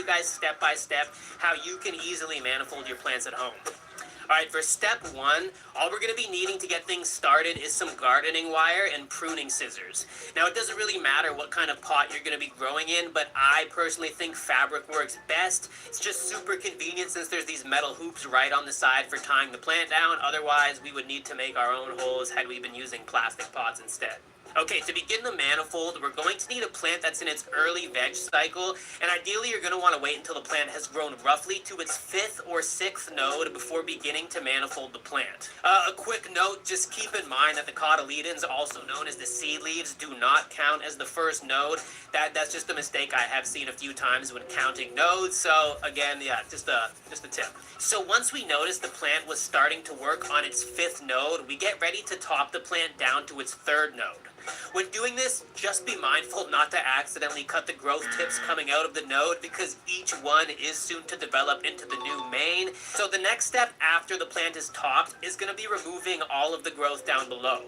you guys step by step how you can easily manifold your plants at home. Alright, for step 1, all we're going to be needing to get things started is some gardening wire and pruning scissors. Now, it doesn't really matter what kind of pot you're going to be growing in, but I personally think fabric works best. It's just super convenient since there's these metal hoops right on the side for tying the plant down. Otherwise, we would need to make our own holes had we been using plastic pots instead. Okay, to begin the manifold, we're going to need a plant that's in its early veg cycle, and ideally you're going to want to wait until the plant has grown roughly to its 5th or 6th node before beginning to manifold the plant. A quick note, just keep in mind that the cotyledons, also known as the seed leaves, do not count as the first node. That's just a mistake I have seen a few times when counting nodes, so again, yeah, just a tip. So once we noticed the plant was starting to work on its 5th node, we get ready to top the plant down to its 3rd node. When doing this, just be mindful not to accidentally cut the growth tips coming out of the node because each one is soon to develop into the new main. So the next step after the plant is topped is going to be removing all of the growth down below.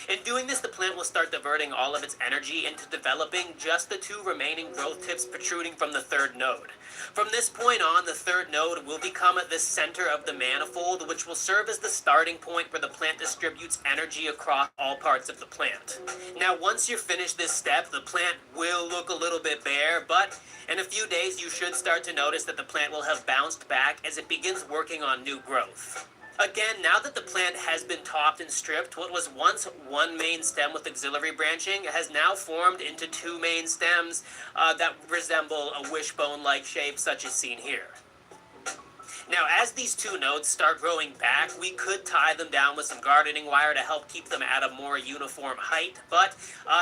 In doing this, the plant will start diverting all of its energy into developing just the 2 remaining growth tips protruding from the 3rd node. From this point on, the 3rd node will become the center of the manifold, which will serve as the starting point where the plant distributes energy across all parts of the plant. Now, once you're finished this step, the plant will look a little bit bare, but in a few days you should start to notice that the plant will have bounced back as it begins working on new growth. Again, now that the plant has been topped and stripped, what was once one main stem with auxiliary branching has now formed into 2 main stems that resemble a wishbone-like shape such as seen here. Now, as these 2 nodes start growing back, we could tie them down with some gardening wire to help keep them at a more uniform height, but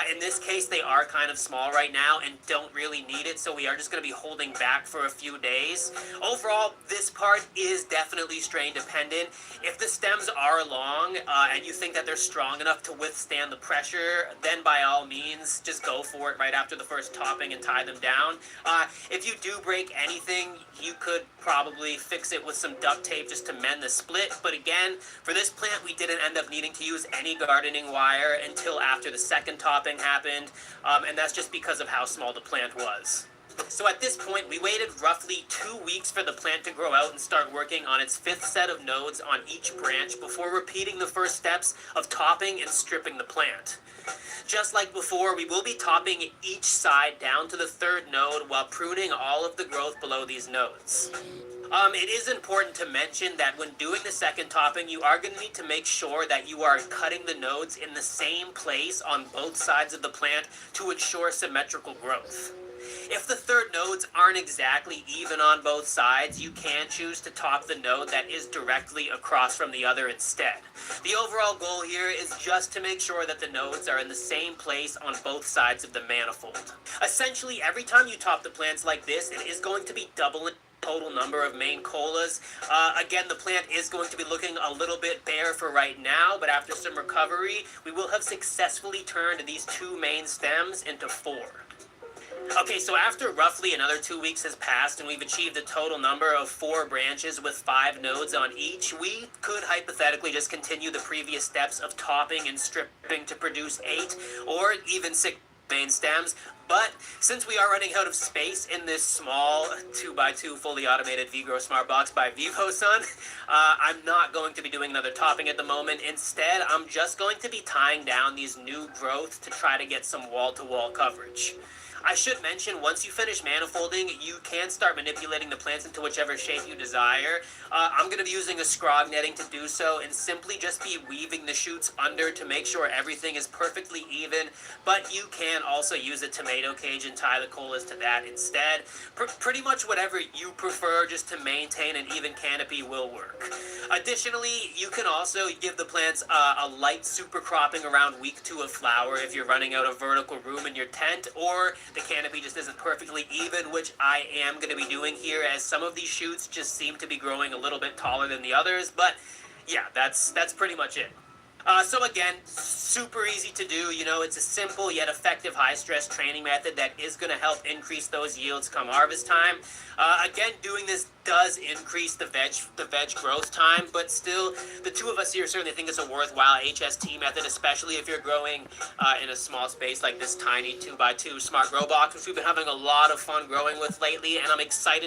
in this case, they are kind of small right now and don't really need it, so we are just going to be holding back for a few days. Overall, this part is definitely strain dependent. If the stems are long and you think that they're strong enough to withstand the pressure, then by all means, just go for it right after the first topping and tie them down. If you do break anything, you could probably fix it with some duct tape just to mend the split, but again, for this plant we didn't end up needing to use any gardening wire until after the 2nd topping happened, and that's just because of how small the plant was. So at this point, we waited roughly 2 weeks for the plant to grow out and start working on its 5th set of nodes on each branch before repeating the first steps of topping and stripping the plant. Just like before, we will be topping each side down to the 3rd node while pruning all of the growth below these nodes. It is important to mention that when doing the 2nd topping, you are going to need to make sure that you are cutting the nodes in the same place on both sides of the plant to ensure symmetrical growth. If the 3rd nodes aren't exactly even on both sides, you can choose to top the node that is directly across from the other instead. The overall goal here is just to make sure that the nodes are in the same place on both sides of the manifold. Essentially, every time you top the plants like this, it is going to be doubling total number of main colas. Again, the plant is going to be looking a little bit bare for right now, but after some recovery, we will have successfully turned these 2 main stems into 4. Okay, so after roughly another 2 weeks has passed and we've achieved a total number of 4 branches with 5 nodes on each, we could hypothetically just continue the previous steps of topping and stripping to produce 8 or even 6 main stems. But since we are running out of space in this small 2x2 fully automated VGrow Smart Box by VivoSun, I'm not going to be doing another topping at the moment. Instead, I'm just going to be tying down these new growth to try to get some wall-to-wall coverage. I should mention, once you finish manifolding, you can start manipulating the plants into whichever shape you desire. I'm going to be using a scrog netting to do so and simply just be weaving the shoots under to make sure everything is perfectly even, but you can also use a tomato cage and tie the colas to that instead. Pretty much whatever you prefer just to maintain an even canopy will work. Additionally, you can also give the plants a light super cropping around week 2 of flower if you're running out of vertical room in your tent, or the canopy just isn't perfectly even, which I am going to be doing here, as some of these shoots just seem to be growing a little bit taller than the others, but yeah, that's pretty much it. So again, super easy to do. You know, it's a simple yet effective high-stress training method that is going to help increase those yields come harvest time. Again, doing this does increase the veg growth time, but still, the 2 of us here certainly think it's a worthwhile HST method, especially if you're growing in a small space like this tiny 2x2 smart grow box, which we've been having a lot of fun growing with lately, and I'm excited